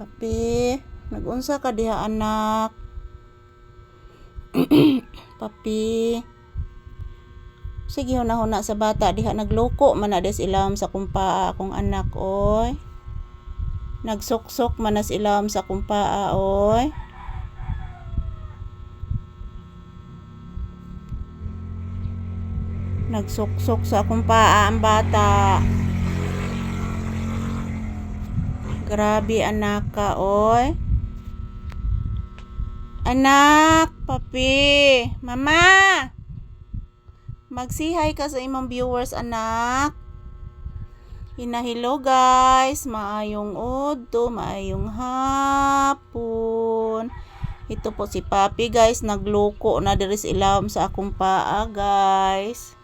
Papi, nagunsa ka diha anak? Papi. Sige huna-huna sa bata diha nagloko man na des ilawom sa kumpaa akong anak oy. Nagsuksok man nas ilawom sa kumpaa oy. Nagsuksok sa akong paa ang bata. Grabe anak ka oy. Anak, papi, mama. Magsihay ka sa imong viewers anak. Hinahilo guys, maayong udto, maayong hapon. Ito po si papi guys, nagloko na diri sa ilawom sa akong paa guys.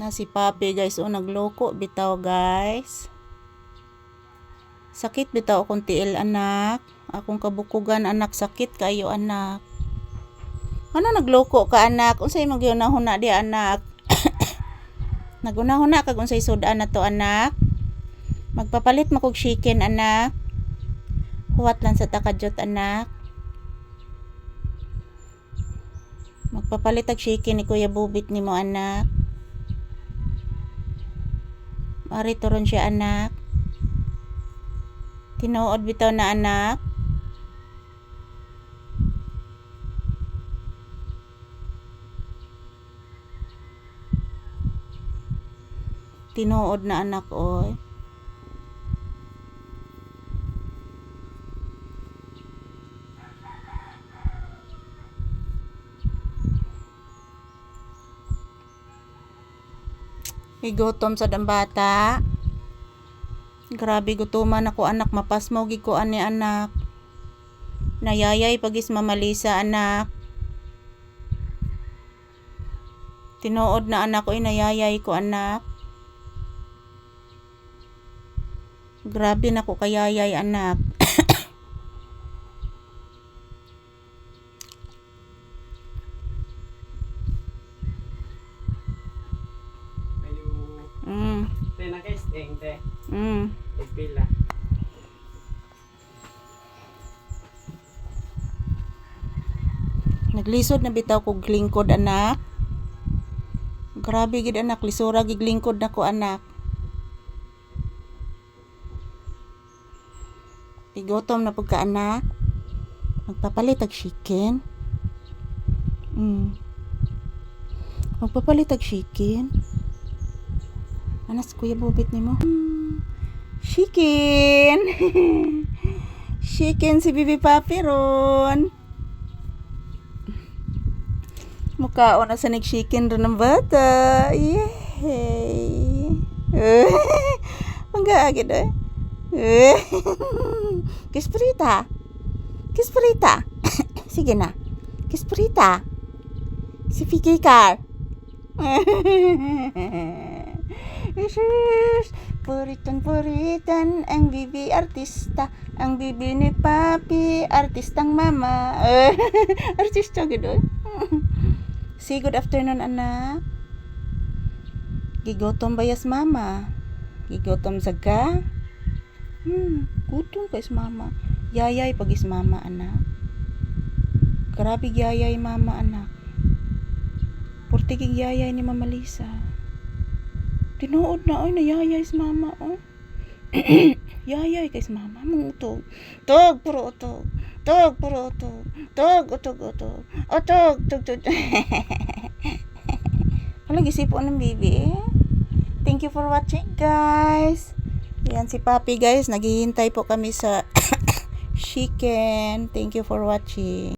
Na si papi guys nagloko bitaw guys. Sakit bitaw akong tiil anak. Akong kabukugan anak, sakit kayo anak. Ano nagloko ka anak? Unsay magyunahuna di anak? Nagunahuna kag unsay sudan na to anak? Magpapalit mo kog chicken anak. Huwat lang sa takadyot anak. Magpapalit og chicken ni Kuya Bubit nimo anak. Mari turon siya anak. Tinuod bitaw na anak. Tinuod na anak oy. Gutom sa dambata. Grabe gutuman ako anak, mapasmo gid ko ani anak. Nayayay pagis mamalisa anak. Tinuod na anak oy, nayayay ko anak. Grabe na ko kayayay anak. Te na kay steng te. Pila. Naglisod na bitaw kog lingkod anak. Grabe gid anak, lisura gid lingkod nako anak. Pigotom na pagka anak. Magpapalit og chicken. Magpapalit og chicken. Anas Kuya Bubit nimo. Chicken. Chicken si Bibi Papi ron. Mukhaon na sa nag-chicken ron ng bata. Yay. Panggaagid eh. Kisprita. Kisprita. Sige na. Kisprita. Si Vicky Car. Isus, puritan ang bibi artista, ang bibi ni papi artistang mama. Artista gid. Say good afternoon anak. Gigotom bayas mama. Gigotom zaga. Gutom kay mama. Yayay pagis mama anak. Grabe yayay mama anak. Portigig yayay ni Mama Lisa. Tinuod na oy, nayayay si mama oh. Yayay kay si mama mutog. Tog puro utog. Tog puro utog. Tog utog utog. Otog tog tog. Hala gisipo ng bibi. Thank you for watching guys. Yan si Papi guys, naghihintay po kami sa chicken. Thank you for watching.